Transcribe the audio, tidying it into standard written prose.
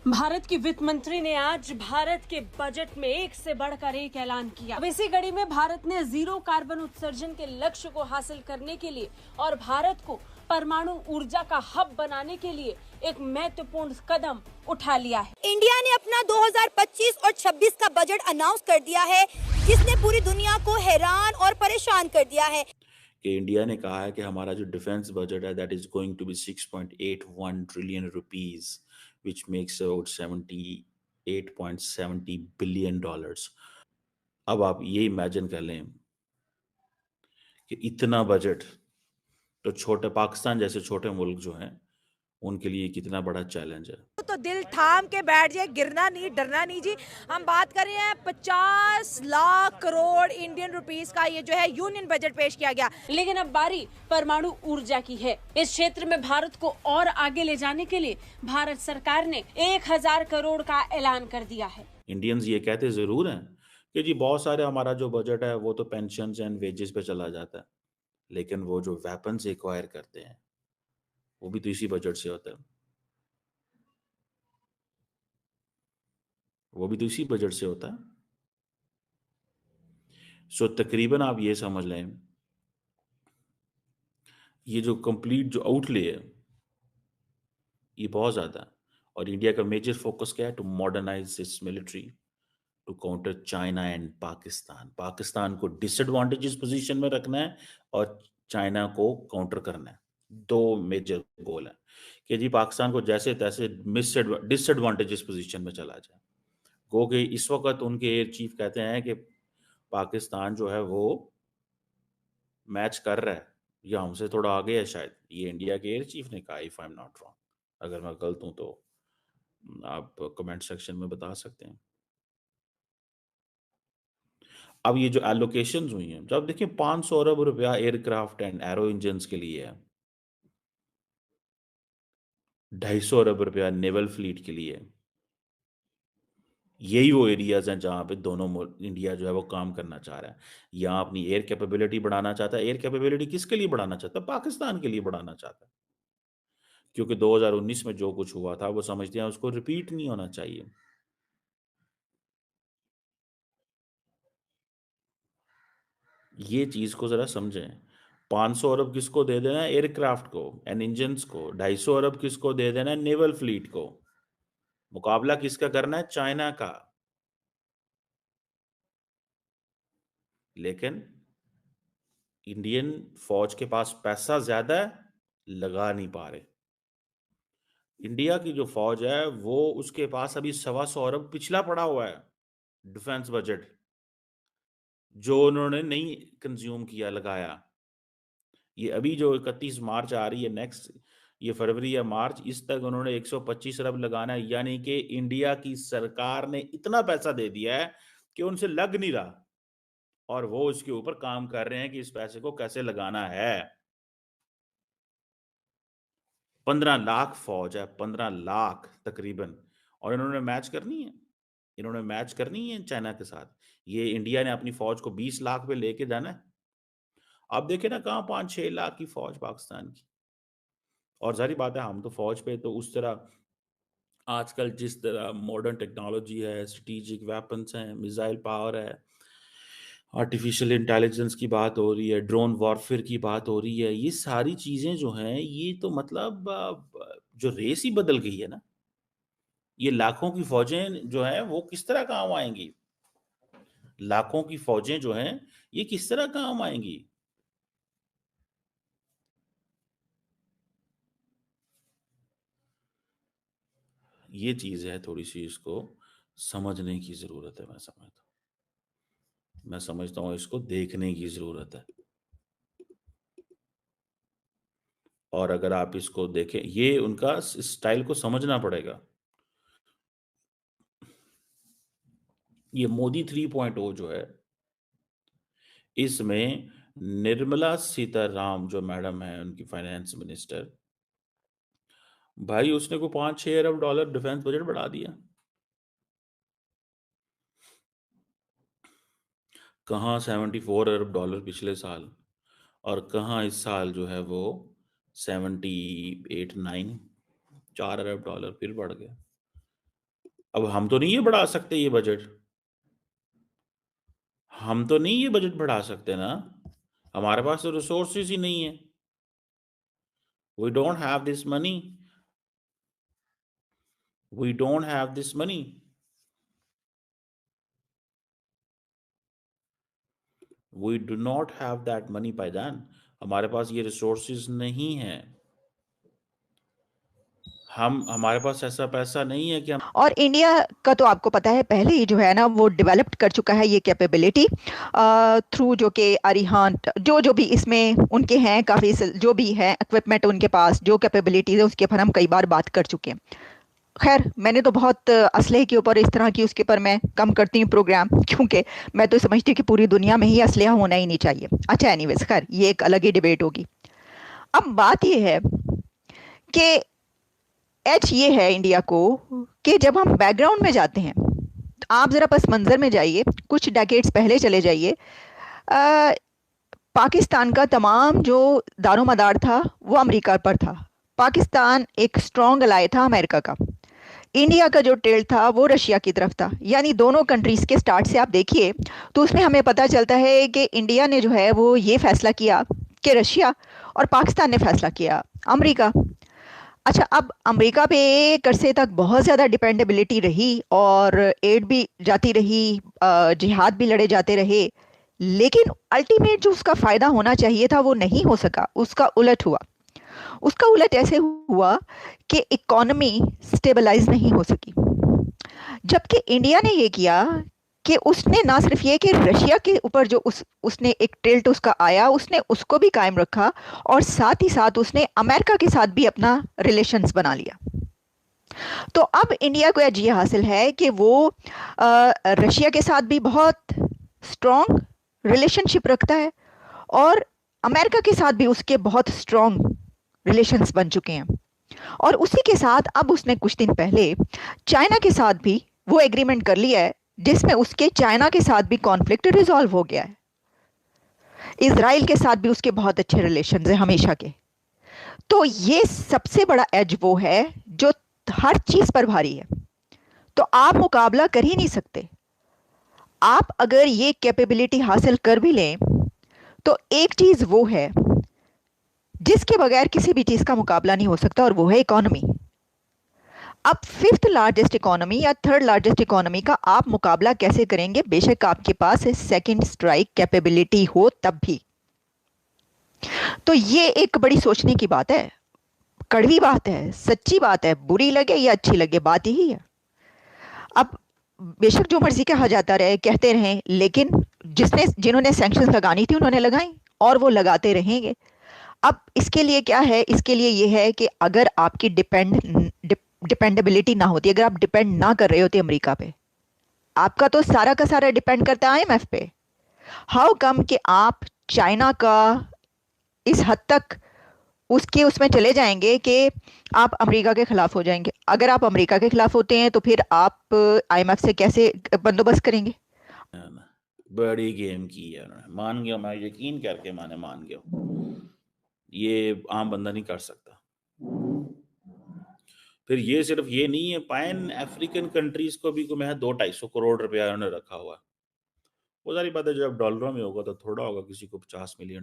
भारत की वित्त मंत्री ने आज भारत के बजट में एक से बढ़कर एक ऐलान किया। अब इसी कड़ी में भारत ने जीरो कार्बन उत्सर्जन के लक्ष्य को हासिल करने के लिए और भारत को परमाणु ऊर्जा का हब बनाने के लिए एक महत्वपूर्ण कदम उठा लिया है। इंडिया ने अपना 2025 और 26 का बजट अनाउंस कर दिया है, जिसने पूरी दुनिया को हैरान और परेशान कर दिया है। कि इंडिया ने कहा है कि हमारा जो डिफेंस बजट है that is going to be 6.81 trillion rupees which makes about 78.70 billion dollars. अब आप ये इमेजिन कर लें कि इतना बजट तो छोटे पाकिस्तान जैसे छोटे मुल्क जो हैं उनके लिए कितना बड़ा चैलेंज है। तो दिल थाम के बैठ जाए, गिरना नहीं, डरना नहीं जी। हम बात कर रहे हैं 50 लाख करोड़ इंडियन रुपीस का ये जो है यूनियन बजट पेश किया गया। लेकिन अब बारी परमाणु ऊर्जा की है। इस क्षेत्र में भारत को और आगे ले जाने के लिए भारत सरकार ने 1000 करोड़ का ऐलान कर दिया है। इंडियंस ये कहते जरूर हैं कि जी बहुत सारे हमारा जो बजट है वो तो पेंशन एंड वेजेस पे चला जाता है, लेकिन वो जो वेपन्स एक्वायर करते हैं वो भी तो इसी बजट से होता है, वो भी तो इसी बजट से होता है। सो तकरीबन आप ये समझ लें ये जो कंप्लीट जो आउटले है ये बहुत ज़्यादा है। और इंडिया का मेजर फोकस क्या है? To modernise its military to counter China and Pakistan. Pakistan को डिसएडवांटेजेस पोजीशन में रखना है और चाइना को काउंटर करना है। दो मेजर गोल है कि जी पाकिस्तान को जैसे तैसे डिसएडवांटेजेस पोजीशन में चला जाए। गो कि इस वक्त उनके एयर चीफ कहते हैं कि पाकिस्तान जो है वो मैच कर रहा है या हमसे थोड़ा आगे है शायद। ये इंडिया के एयर चीफ ने कहा, if I am not wrong. अगर मैं गलत हूं तो आप कमेंट सेक्शन में बता सकते हैं। अब ये जो एलोकेशन हुई हैं, जब देखिए 500 अरब रुपया एयरक्राफ्ट एंड एरो इंजन के लिए है, 250 अरब रुपया नेवल फ्लीट के लिए है। यही वो एरियाज हैं जहां पे दोनों इंडिया जो है वो काम करना चाह रहा है। यहाँ अपनी एयर कैपेबिलिटी बढ़ाना चाहता है। एयर कैपेबिलिटी किसके लिए बढ़ाना चाहता है? पाकिस्तान के लिए बढ़ाना चाहता है, क्योंकि 2019 में जो कुछ हुआ था वो समझते हैं उसको रिपीट नहीं होना चाहिए। ये चीज को जरा समझें। 500 अरब किसको दे देना है? एयरक्राफ्ट को एंड इंजन को। 250 अरब किसको दे देना है? नेवल फ्लीट को। मुकाबला किसका करना है? चाइना का। लेकिन इंडियन फौज के पास पैसा ज्यादा है, लगा नहीं पा रहे। इंडिया की जो फौज है वो उसके पास अभी 125 अरब पिछला पड़ा हुआ है डिफेंस बजट, जो उन्होंने नहीं कंज्यूम किया, लगाया। ये अभी जो 31 मार्च आ रही है, नेक्स्ट ये फरवरी या मार्च, इस तक उन्होंने 125 अरब लगाना है। यानी कि इंडिया की सरकार ने इतना पैसा दे दिया है कि उनसे लग नहीं रहा, और वो इसके ऊपर काम कर रहे हैं कि इस पैसे को कैसे लगाना है। 15 लाख फौज है, 15 लाख तकरीबन। और इन्होंने मैच करनी है, इन्होंने मैच करनी है चाइना के साथ। ये इंडिया ने अपनी फौज को 20 लाख पे लेके जाना है। आप देखें ना, कहाँ 5-6 लाख की फौज पाकिस्तान की। और जारी बात है, हम तो फौज पे तो उस तरह आजकल जिस तरह मॉडर्न टेक्नोलॉजी है, स्ट्रेटेजिक वेपन्स हैं, मिसाइल पावर है, आर्टिफिशियल इंटेलिजेंस की बात हो रही है, ड्रोन वॉरफेयर की बात हो रही है, ये सारी चीजें जो हैं ये तो मतलब जो रेस ही बदल गई है ना। ये लाखों की फौजें जो हैं वो किस तरह काम आएंगी? लाखों की फौजें जो हैं ये किस तरह काम आएंगी? ये चीज है, थोड़ी सी इसको समझने की जरूरत है। मैं समझता हूँ इसको देखने की जरूरत है। और अगर आप इसको देखें, ये उनका स्टाइल को समझना पड़ेगा। ये मोदी 3.0 जो है, इसमें निर्मला सीताराम जो मैडम है उनकी फाइनेंस मिनिस्टर, भाई उसने को 5-6 अरब डॉलर डिफेंस बजट बढ़ा दिया। कहाँ 74 अरब डॉलर पिछले साल, और कहाँ इस साल जो है वो 78-9, 4 अरब डॉलर फिर बढ़ गया। अब हम तो नहीं ये बढ़ा सकते ये बजट, हम तो नहीं ये बजट बढ़ा सकते ना, हमारे पास तो रिसोर्सेज ही नहीं है, we don't have this money, we don't have this money. We do not have that money पायदान, हमारे पास ये रिसोर्सेज नहीं है, हमारे पास ऐसा पैसा नहीं है कि हम और इंडिया का तो आपको पता है पहले ही जो है ना वो डेवलप्ड कर चुका है ये कैपेबिलिटी थ्रू जो कि अरिहांत जो जो भी इसमें उनके हैं काफ़ी जो भी है इक्विपमेंट उनके पास जो कैपेबिलिटीज है उसके ऊपर हम कई बार बात कर चुके हैं। खैर मैंने तो बहुत असलहे के ऊपर इस तरह की उसके ऊपर मैं कम करती हूँ प्रोग्राम, क्योंकि मैं तो समझती हूँ कि पूरी दुनिया में ही असलहा होना ही नहीं चाहिए। अच्छा एनीवेज खैर ये एक अलग ही डिबेट होगी। अब बात ये है कि एच ये है इंडिया को कि जब हम बैकग्राउंड में जाते हैं, आप ज़रा पस मंज़र में जाइए, कुछ डेकेड्स पहले चले जाइए, पाकिस्तान का तमाम जो दारोमदार था वो अमेरिका पर था। पाकिस्तान एक स्ट्रॉन्ग अलाय था अमेरिका का। इंडिया का जो टेल था वो रशिया की तरफ था। यानी दोनों कंट्रीज़ के स्टार्ट से आप देखिए तो उसमें हमें पता चलता है कि इंडिया ने जो है वो ये फैसला किया कि रशिया, और पाकिस्तान ने फैसला किया अमेरिका। अच्छा अब अमेरिका पे एक अरसे तक बहुत ज़्यादा डिपेंडेबिलिटी रही और एड भी जाती रही, जिहाद भी लड़े जाते रहे, लेकिन अल्टीमेट जो उसका फ़ायदा होना चाहिए था वो नहीं हो सका, उसका उलट हुआ। उसका उलट ऐसे हुआ कि इकोनॉमी स्टेबलाइज नहीं हो सकी, जबकि इंडिया ने ये किया कि उसने ना सिर्फ ये कि रशिया के ऊपर जो उसने एक टिल्ट उसका आया उसने उसको भी कायम रखा, और साथ ही साथ उसने अमेरिका के साथ भी अपना रिलेशंस बना लिया। तो अब इंडिया को आज ये हासिल है कि वो रशिया के साथ भी बहुत स्ट्रॉन्ग रिलेशनशिप रखता है और अमेरिका के साथ भी उसके बहुत स्ट्रॉन्ग रिलेशंस बन चुके हैं। और उसी के साथ अब उसने कुछ दिन पहले चाइना के साथ भी वो एग्रीमेंट कर लिया है जिसमें उसके चाइना के साथ भी कॉन्फ्लिक्ट रिजॉल्व हो गया है। इजराइल के साथ भी उसके बहुत अच्छे रिलेशंस हैं हमेशा के। तो ये सबसे बड़ा एज वो है जो हर चीज पर भारी है, तो आप मुकाबला कर ही नहीं सकते। आप अगर ये कैपेबिलिटी हासिल कर भी लें तो एक चीज वो है जिसके बगैर किसी भी चीज का मुकाबला नहीं हो सकता, और वो है इकोनॉमी। अब फिफ्थ लार्जेस्ट इकोनॉमी या थर्ड लार्जेस्ट इकोनॉमी का आप मुकाबला कैसे करेंगे, बेशक आपके पास सेकंड स्ट्राइक कैपेबिलिटी हो तब भी। तो ये एक बड़ी सोचने की बात है, कड़वी बात है, सच्ची बात है, बुरी लगे या अच्छी लगे बात यही है। अब बेशक जो मर्जी कहा जाता रहे कहते रहें, लेकिन जिन्होंने सैंक्शंस लगानी थी उन्होंने लगाई और वो लगाते रहेंगे। अब इसके लिए क्या है, इसके लिए ये है कि अगर आपकी डिपेंडेबिलिटी ना होती, अगर आप डिपेंड ना कर रहे होते अमेरिका पे, आपका तो सारा का सारा डिपेंड करता है आईएमएफ पे। हाउ कम कि आप चाइना का इस हद तक उसमें चले जाएंगे कि आप अमेरिका के खिलाफ हो जाएंगे। अगर आप अमेरिका के खिलाफ होते हैं तो फिर आप आईएमएफ से कैसे बंदोबस्त करेंगे? बड़ी गेम की है उन्होंने, मान गया मैं, यकीन करके मान गया, ये आम बंदा नहीं कर सकता। फिर ये सिर्फ ये नहीं है, पैन अफ्रीकन कंट्रीज को भी मैं 200-250 करोड़ रुपया उन्होंने रखा हुआ है। वो सारी बात है, जब डॉलरों में होगा तो थोड़ा होगा, किसी को 50 मिलियन